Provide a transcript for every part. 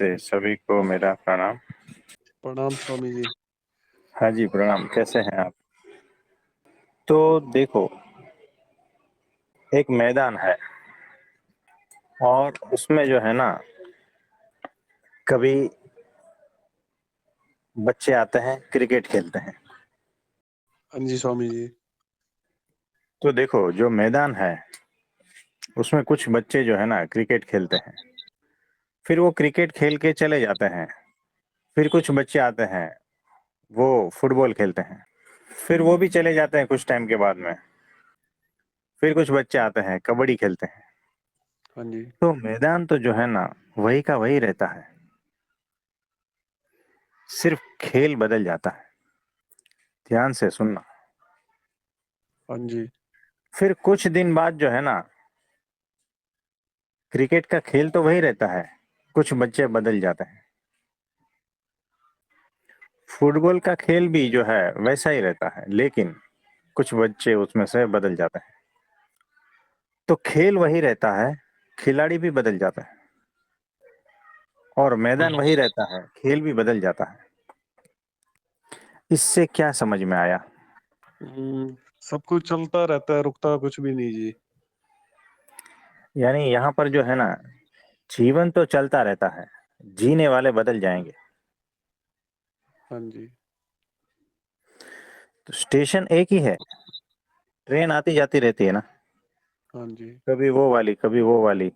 नमस्ते, सभी को मेरा प्रणाम। प्रणाम स्वामी जी। हाँ जी, प्रणाम। कैसे हैं आप? तो देखो, एक मैदान है और उसमें जो है ना, कभी बच्चे आते हैं, क्रिकेट खेलते हैं। हाँ जी स्वामी जी। तो देखो, जो मैदान है, उसमें कुछ बच्चे जो है ना, क्रिकेट खेलते हैं। फिर वो क्रिकेट खेल के चले जाते हैं। फिर कुछ बच्चे आते हैं, वो फुटबॉल खेलते हैं। फिर वो भी चले जाते हैं कुछ टाइम के बाद में। फिर कुछ बच्चे आते हैं, कबड्डी खेलते हैं। हाँ जी। तो मैदान तो जो है ना, वही का वही रहता है। सिर्फ खेल बदल जाता है। ध्यान से सुनना। हाँ जी। फिर कुछ दिन बाद जो है ना, क्रिकेट का खेल तो वही रहता है, कुछ बच्चे बदल जाते हैं। फुटबॉल का खेल भी जो है वैसा ही रहता है, लेकिन कुछ बच्चे उसमें से बदल जाते हैं। तो खेल वही रहता है, खिलाड़ी भी बदल जाता है। और मैदान वही रहता है, खेल भी बदल जाता है। इससे क्या समझ में आया? सब कुछ चलता रहता है, रुकता कुछ भी नहीं जी। यानी यहाँ पर जो है ना, जीवन तो चलता रहता है, जीने वाले बदल जाएंगे। हाँ जी। तो स्टेशन एक ही है, ट्रेन आती जाती रहती है ना। हाँ जी। कभी वो वाली, कभी वो वाली,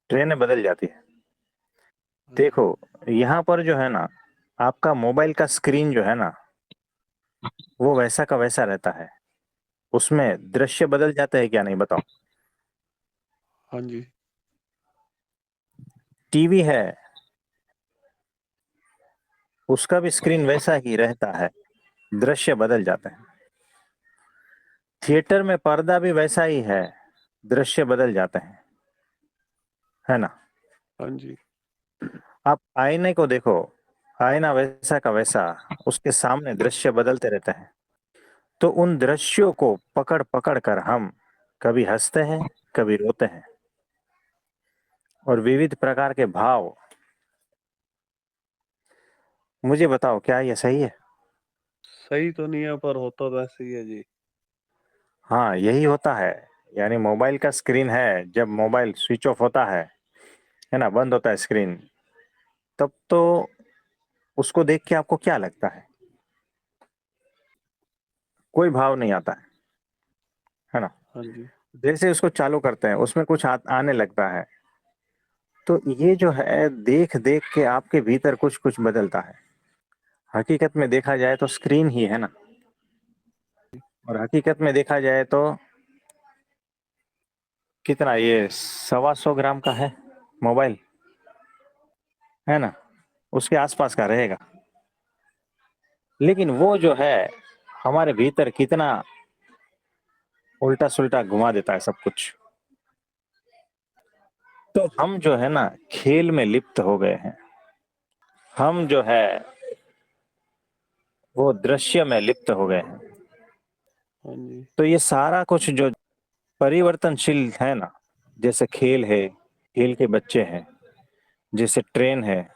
ट्रेनें बदल जाती है। हाँ देखो, जी। यहाँ पर जो है ना, आपका मोबाइल का स्क्रीन जो है ना, वो वैसा का वैसा रहता है। उसमें दृश्य बदल जाते हैं क्या, नहीं बताओ? हाँ जी। टीवी है, उसका भी स्क्रीन वैसा ही रहता है, दृश्य बदल जाते हैं। थिएटर में पर्दा भी वैसा ही है, दृश्य बदल जाते हैं, है ना? हाँ जी। आप आईने को देखो, आईना वैसा का वैसा, उसके सामने दृश्य बदलते रहते हैं। तो उन दृश्यों को पकड़ पकड़ कर हम कभी हंसते हैं, कभी रोते हैं। और विविध प्रकार के भाव। मुझे बताओ, क्या ये सही है? सही तो नहीं है पर होता तो ऐसे ही है जी। हाँ, यही होता है। यानी मोबाइल का स्क्रीन है, जब मोबाइल स्विच ऑफ होता है ना, बंद होता है स्क्रीन, तब तो उसको देख के आपको क्या लगता है? कोई भाव नहीं आता है ना? हाँ जी। जैसे उसको चालू करते हैं, उसमें कुछ आने लगता है। तो ये जो है, देख देख के आपके भीतर कुछ कुछ बदलता है। हकीकत में देखा जाए तो स्क्रीन ही है ना। और हकीकत में देखा जाए तो कितना ये 125 ग्राम का है मोबाइल, है ना? उसके आसपास का रहेगा। लेकिन वो जो है, हमारे भीतर कितना उल्टा सुल्टा घुमा देता है सब कुछ। तो हम जो है ना, खेल में लिप्त हो गए हैं। हम जो है, वो दृश्य में लिप्त हो गए हैं। हाँ जी। तो ये सारा कुछ जो परिवर्तनशील है ना, जैसे खेल है, खेल के बच्चे हैं, जैसे ट्रेन है,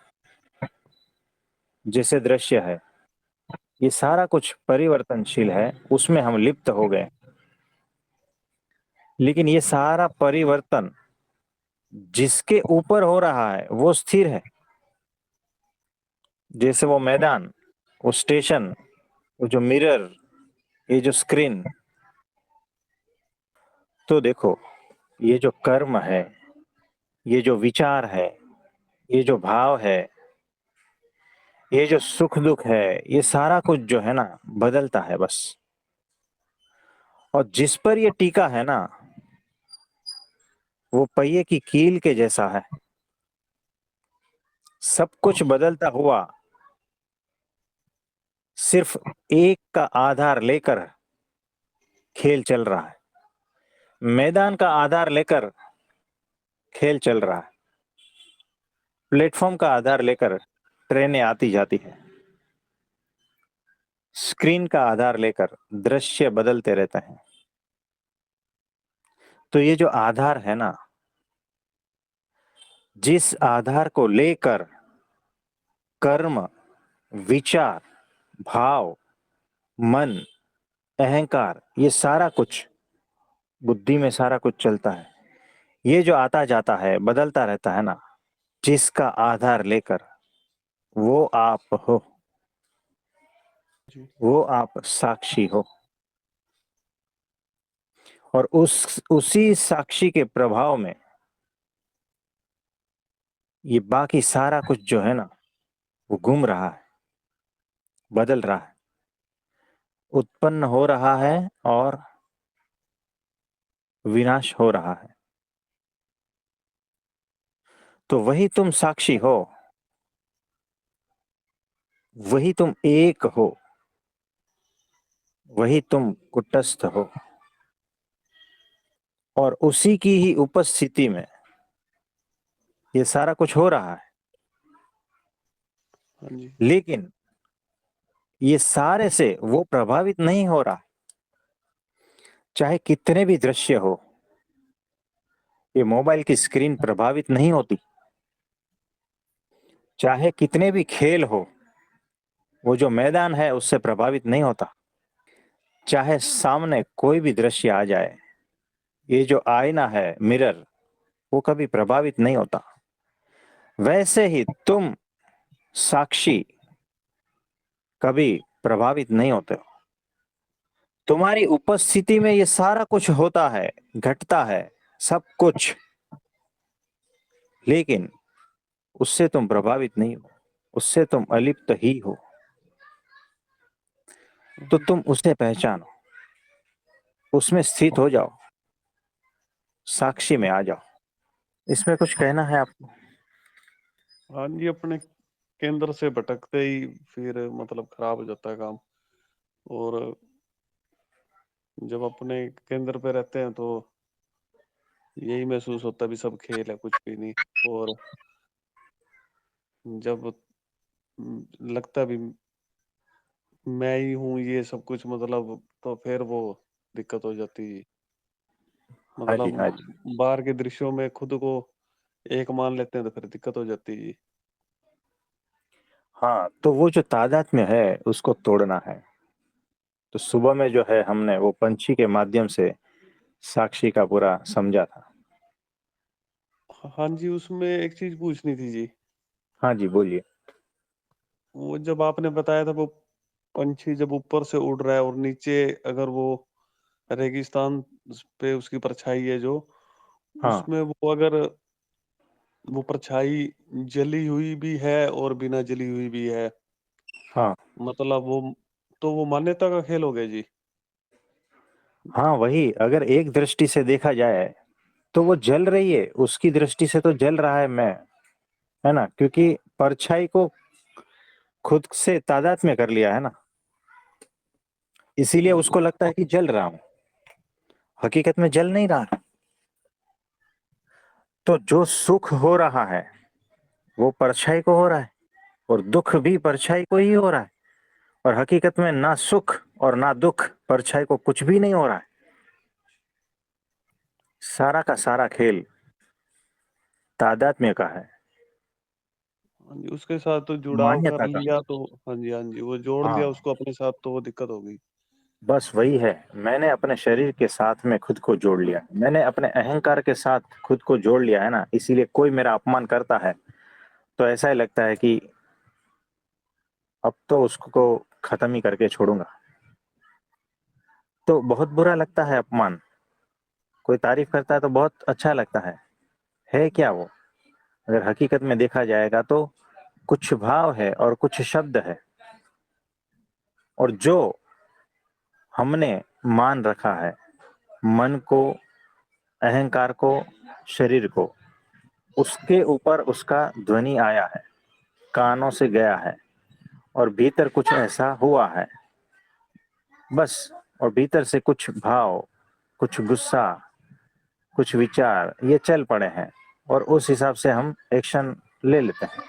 जैसे दृश्य है, ये सारा कुछ परिवर्तनशील है, उसमें हम लिप्त हो गए। लेकिन ये सारा परिवर्तन जिसके ऊपर हो रहा है वो स्थिर है। जैसे वो मैदान, वो स्टेशन, वो जो मिरर, ये जो स्क्रीन। तो देखो, ये जो कर्म है, ये जो विचार है, ये जो भाव है, ये जो सुख दुख है, ये सारा कुछ जो है ना, बदलता है बस। और जिस पर ये टीका है ना, वो पहिए की कील के जैसा है। सब कुछ बदलता हुआ सिर्फ एक का आधार लेकर खेल चल रहा है। मैदान का आधार लेकर खेल चल रहा है। प्लेटफॉर्म का आधार लेकर ट्रेनें आती जाती है। स्क्रीन का आधार लेकर दृश्य बदलते रहते हैं। तो ये जो आधार है ना, जिस आधार को लेकर कर्म, विचार, भाव, मन, अहंकार, ये सारा कुछ बुद्धि में सारा कुछ चलता है, ये जो आता जाता है, बदलता रहता है ना, जिसका आधार लेकर, वो आप हो, जी। वो आप साक्षी हो। और उसी साक्षी के प्रभाव में ये बाकी सारा कुछ जो है ना, वो घूम रहा है, बदल रहा है, उत्पन्न हो रहा है और विनाश हो रहा है। तो वही तुम साक्षी हो, वही तुम एक हो, वही तुम कुटस्थ हो। और उसी की ही उपस्थिति में ये सारा कुछ हो रहा है। हाँ जी। लेकिन ये सारे से वो प्रभावित नहीं हो रहा। चाहे कितने भी दृश्य हो, ये मोबाइल की स्क्रीन प्रभावित नहीं होती। चाहे कितने भी खेल हो, वो जो मैदान है उससे प्रभावित नहीं होता। चाहे सामने कोई भी दृश्य आ जाए, ये जो आईना है, मिरर, वो कभी प्रभावित नहीं होता। वैसे ही तुम साक्षी कभी प्रभावित नहीं होते हो। तुम्हारी उपस्थिति में ये सारा कुछ होता है, घटता है, सब कुछ, लेकिन उससे तुम प्रभावित नहीं हो, उससे तुम अलिप्त ही हो। तो हाँ तुम उसे पहचानो, उसमें स्थित हो जाओ, साक्षी में आ जाओ। इसमें कुछ कहना है आपको? हाँ जी, अपने केंद्र से भटकते ही फिर मतलब खराब हो जाता है काम। और जब अपने केंद्र पे रहते हैं तो यही महसूस होता है भी सब खेल है, कुछ भी नहीं। और जब लगता भी मैं ही हूँ ये सब कुछ, मतलब तो फिर वो दिक्कत हो जाती है। हाँ जी, मतलब हाँ जी। बाहर के दृश्यों में खुद को एक मान लेते हैं तो फिर दिक्कत हो जाती है। हाँ, तो वो जो तादात्म्य है उसको तोड़ना है। तो सुबह में जो है हमने वो पंछी के माध्यम से साक्षी का पूरा समझा था। हाँ जी, उसमें एक चीज पूछनी थी जी। हाँ जी, बोलिए। वो जब आपने बताया था वो पंछी जब ऊपर से उड़ रहा है और नीचे अगर वो रेगिस्तान पे उसकी परछाई है जो, हाँ, उसमें वो अगर वो परछाई जली हुई भी है और बिना जली हुई भी है, हाँ, मतलब वो तो वो मान्यता का खेल हो गया जी। हाँ, वही अगर एक दृष्टि से देखा जाए तो वो जल रही है, उसकी दृष्टि से तो जल रहा है मैं, है ना? क्योंकि परछाई को खुद से तादात्म्य कर लिया है ना, इसीलिए हाँ जी। उसको लगता है कि जल रहा हूं, हकीकत में जल नहीं रहा। तो जो सुख हो रहा है वो परछाई को हो रहा है, और दुख भी परछाई को ही हो रहा है। और हकीकत में ना सुख और ना दुख परछाई को कुछ भी नहीं हो रहा है। सारा का सारा खेल तादात्म्य का है, हाँ जी, उसके साथ तो जुड़ाव कर मान्यता का। लिया तो हाँ जी, हाँ जी, वो जोड़ लिया हाँ, उसको अपने साथ तो वो दिक्कत हो गई। बस वही है। मैंने अपने शरीर के साथ में खुद को जोड़ लिया, मैंने अपने अहंकार के साथ खुद को जोड़ लिया है ना, इसीलिए कोई मेरा अपमान करता है तो ऐसा ही लगता है कि अब तो उसको खत्म ही करके छोड़ूंगा। तो बहुत बुरा लगता है अपमान। कोई तारीफ करता है तो बहुत अच्छा लगता है क्या वो? अगर हकीकत में देखा जाएगा तो कुछ भाव है और कुछ शब्द है, और जो हमने मान रखा है, मन को, अहंकार को, शरीर को, उसके ऊपर उसका ध्वनि आया है, कानों से गया है, और भीतर कुछ ऐसा हुआ है, बस। और भीतर से कुछ भाव, कुछ गुस्सा, कुछ विचार ये चल पड़े हैं, और उस हिसाब से हम एक्शन ले लेते हैं।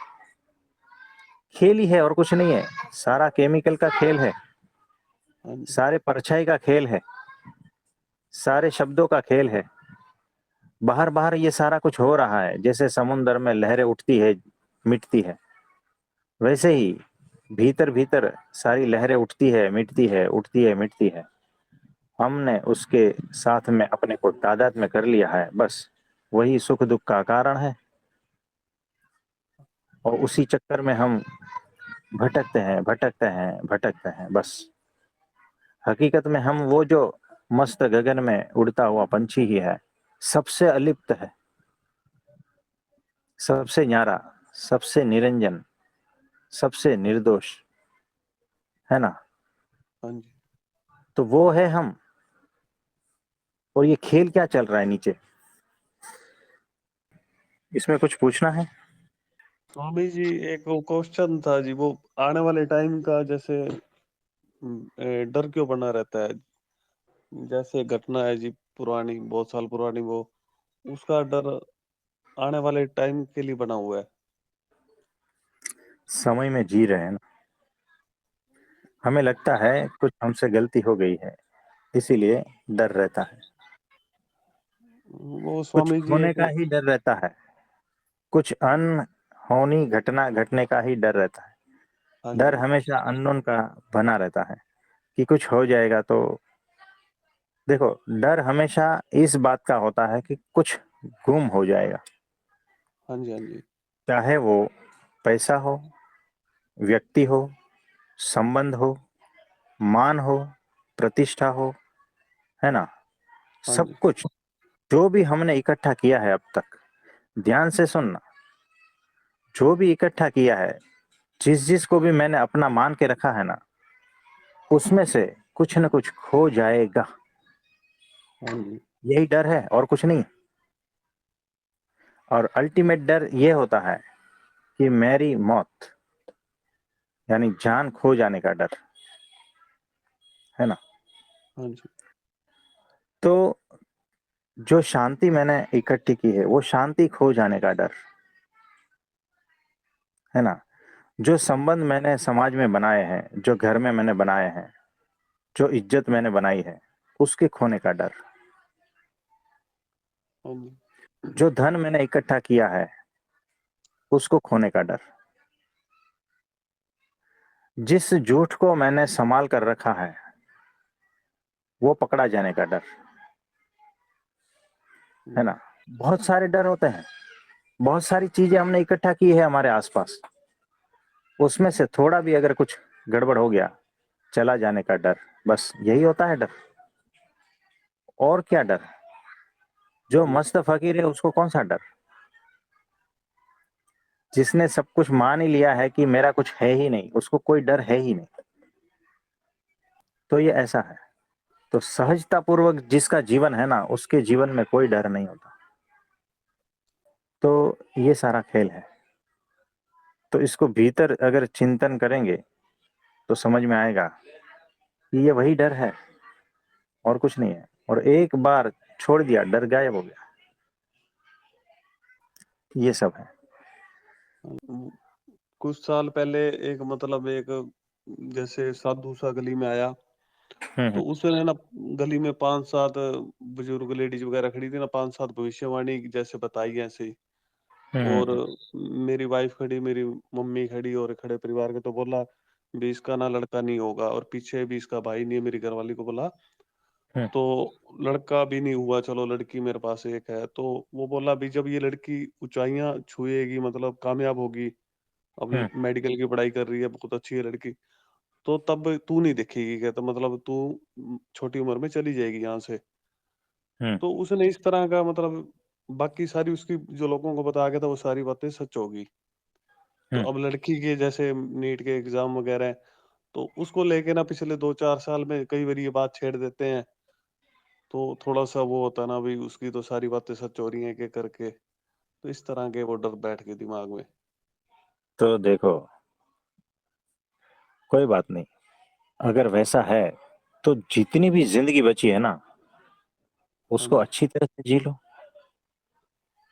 खेल ही है और कुछ नहीं है, सारा केमिकल का खेल है, हाँ जी। सारे परछाई का खेल है, सारे शब्दों का खेल है। बाहर बाहर ये सारा कुछ हो रहा है, जैसे समुद्र में लहरें उठती है, मिटती है, वैसे ही भीतर भीतर सारी लहरें उठती है, मिटती है, उठती है, मिटती है। हमने उसके साथ में अपने को तादाद में कर लिया है, बस वही सुख दुख का कारण है, और उसी चक्कर में हम भटकते हैं, भटकते हैं, भटकते हैं बस। हकीकत में हम वो जो मस्त गगन में उड़ता हुआ पंछी ही है, सबसे अलिप्त है, सबसे न्यारा, सबसे निरंजन, सबसे निर्दोष, है ना? हाँ जी। तो वो है हम। और ये खेल क्या चल रहा है नीचे, इसमें कुछ पूछना है? स्वामी जी, एक वो क्वेश्चन था जी, वो आने वाले टाइम का जैसे डर क्यों बना रहता है? जैसे घटना है जी पुरानी, बहुत साल पुरानी, वो उसका डर आने वाले टाइम के लिए बना हुआ है। समय में जी रहे हैं ना, हमें लगता है कुछ हमसे गलती हो गई है, इसीलिए डर रहता है। वो कुछ स्वामी जी खोने एक, का ही डर रहता है, कुछ अनहोनी घटना घटने का ही डर रहता है। हाँ डर जी, हमेशा अननोन का बना रहता है कि कुछ हो जाएगा तो। देखो, डर हमेशा इस बात का होता है कि कुछ गुम हो जाएगा, हाँ जी, हाँ जी, चाहे वो पैसा हो, व्यक्ति हो, संबंध हो, मान हो, प्रतिष्ठा हो, है ना? हाँ सब जी, कुछ जो भी हमने इकट्ठा किया है अब तक, ध्यान से सुनना, जो भी इकट्ठा किया है, जिस जिस को भी मैंने अपना मान के रखा है ना, उसमें से कुछ न कुछ खो जाएगा। हाँ जी, यही डर है और कुछ नहीं। और अल्टीमेट डर ये होता है कि मेरी मौत, यानी जान खो जाने का डर, है ना? हाँ जी, तो जो शांति मैंने इकट्ठी की है, वो शांति खो जाने का डर, है ना? जो संबंध मैंने समाज में बनाए हैं, जो घर में मैंने बनाए हैं, जो इज्जत मैंने बनाई है, उसके खोने का डर। हाँ जी, जो धन मैंने इकट्ठा किया है, उसको खोने का डर। जिस झूठ को मैंने संभाल कर रखा है, वो पकड़ा जाने का डर, है ना? बहुत सारे डर होते हैं, बहुत सारी चीजें हमने इकट्ठा की है हमारे आसपास, उसमें से थोड़ा भी अगर कुछ गड़बड़ हो गया, चला जाने का डर, बस यही होता है डर। और क्या डर? जो हाँ जी, मस्त फकीर है उसको कौन सा डर? जिसने सब कुछ मान ही लिया है कि मेरा कुछ है ही नहीं, उसको कोई डर है ही नहीं। तो ये ऐसा है। तो सहजता पूर्वक जिसका जीवन है ना, उसके जीवन में कोई डर नहीं होता। तो ये सारा खेल है। तो इसको भीतर अगर चिंतन करेंगे तो समझ में आएगा कि ये वही डर है और कुछ नहीं है। और एक बार छोड़ दिया, डर गायब हो गया। ये सब है। हाँ। कुछ साल पहले एक मतलब एक जैसे साधु सा गली में आया, तो हम्म, उसने ना गली में 5-7 बुजुर्ग लेडीज वगैरह खड़ी थी ना, 5-7 भविष्यवाणी जैसे बताई ऐसे ही। और हम्म, मेरी वाइफ खड़ी, मेरी मम्मी खड़ी और खड़े परिवार के, तो बोला भी इसका ना लड़का नहीं होगा, और पीछे भी इसका भाई नहीं है, मेरी घरवाली को बोला। हम्म, तो लड़का भी नहीं हुआ, चलो लड़की मेरे पास एक है। तो वो बोला भी जब ये लड़की ऊंचाइयां छुएगी, मतलब कामयाब होगी, अब हम्म, मेडिकल की पढ़ाई कर रही है, बहुत अच्छी है लड़की, तो तब तू नहीं दिखेगी, कहता मतलब तू छोटी उम्र में चली जाएगी यहाँ से। हम्म, तो उसने इस तरह का मतलब बाकी सारी उसकी जो लोगों को बताया गया था वो सारी बातें सच होगी। तो हम्म। अब लड़की के जैसे नीट के एग्जाम वगैरह हैं, तो उसको लेके ना पिछले 2-4 साल में कई बार ये बात छेड़ देते हैं। तो थोड़ा सा वो होता है ना, भी उसकी तो सारी बातें सच हो रही हैं के करके, तो इस तरह के वो डर बैठ गए दिमाग में। तो देखो, कोई बात नहीं। अगर वैसा है तो जितनी भी जिंदगी बची है ना, हाँ उसको जी, अच्छी तरह से जी लो।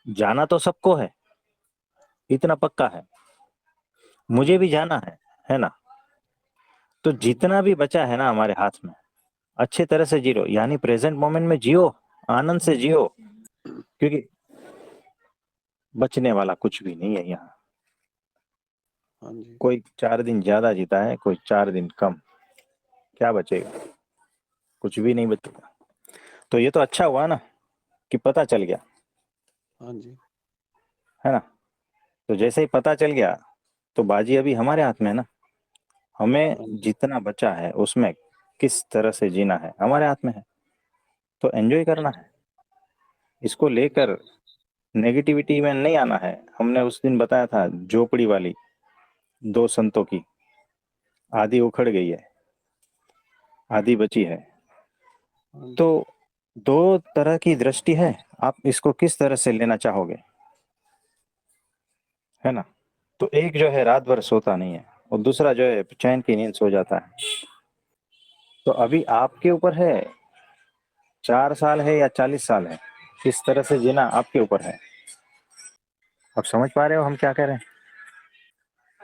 जाना तो सबको है, इतना पक्का है। हाँ मुझे भी जी, जाना है ना? तो हाँ जी, जितना भी बचा है ना हमारे हाथ में, अच्छे तरह से जी लो, यानी प्रेजेंट मोमेंट में जियो, आनंद से जियो। क्योंकि बचने वाला कुछ भी नहीं है यहाँ। हाँ जी। कोई 4 दिन ज्यादा जीता है, कोई 4 दिन कम, क्या बचेगा? कुछ भी नहीं बचेगा। तो ये तो अच्छा हुआ ना कि पता चल गया, हाँ जी। है ना? तो जैसे ही पता चल गया तो बाजी अभी हमारे हाथ में है ना। हमें हाँ जी। जितना बचा है उसमें किस तरह से जीना है हमारे हाथ में है। तो एंजॉय करना है, इसको लेकर नेगेटिविटी में नहीं आना है। हमने उस दिन बताया था झोपड़ी वाली 2 संतों की, आधी उखड़ गई है, आधी बची है। हाँ तो जी। 2 तरह की दृष्टि है, आप इसको किस तरह से लेना चाहोगे, है ना? तो एक जो है रात भर सोता नहीं है, और दूसरा जो है चैन की नींद सो जाता है। तो अभी आपके ऊपर है, 4 साल है या 40 साल है, किस तरह से जीना आपके ऊपर है। अब समझ पा रहे हो हम क्या कह रहे हैं?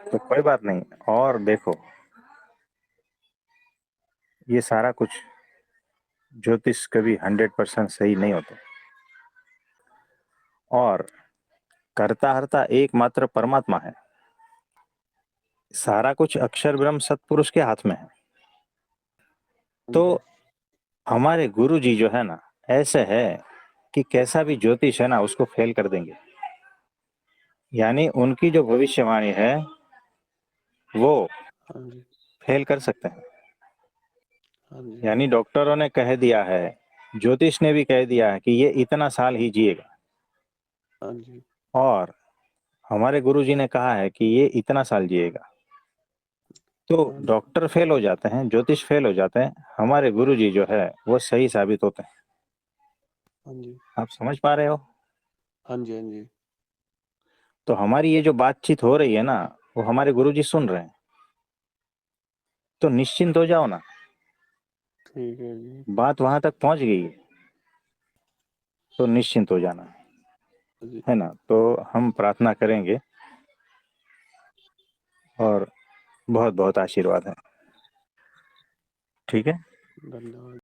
तो कोई बात नहीं। और देखो, ये सारा कुछ ज्योतिष कभी 100% सही नहीं होते, और करता हरता एकमात्र परमात्मा है। सारा कुछ अक्षर ब्रह्म सतपुरुष के हाथ में है। हाँ तो जी। हमारे गुरु जी जो है ना, ऐसे है कि कैसा भी ज्योतिष है ना उसको फेल कर देंगे। यानी उनकी जो भविष्यवाणी है वो हाँ जी। फेल कर सकते हैं। हाँ जी। यानी डॉक्टरों ने कह दिया है, ज्योतिष ने भी कह दिया है कि ये इतना साल ही जिएगा, हाँ जी। और हमारे गुरु जी ने कहा है कि ये इतना साल जिएगा। तो हाँ जी। डॉक्टर फेल हो जाते हैं, ज्योतिष फेल हो जाते हैं, हमारे गुरु जी जो है वो सही साबित होते हैं। हाँ जी। आप समझ पा रहे हो? हाँ जी। हाँ जी। तो हमारी ये जो बातचीत हो रही है ना, वो हमारे गुरु जी सुन रहे हैं। तो निश्चिंत हो जाओ ना, ठीक है जी। बात वहां तक पहुंच गई है, तो निश्चिंत हो जाना, हाँ जी। है ना? तो हम प्रार्थना करेंगे, और बहुत बहुत आशीर्वाद है। ठीक है। धन्यवाद।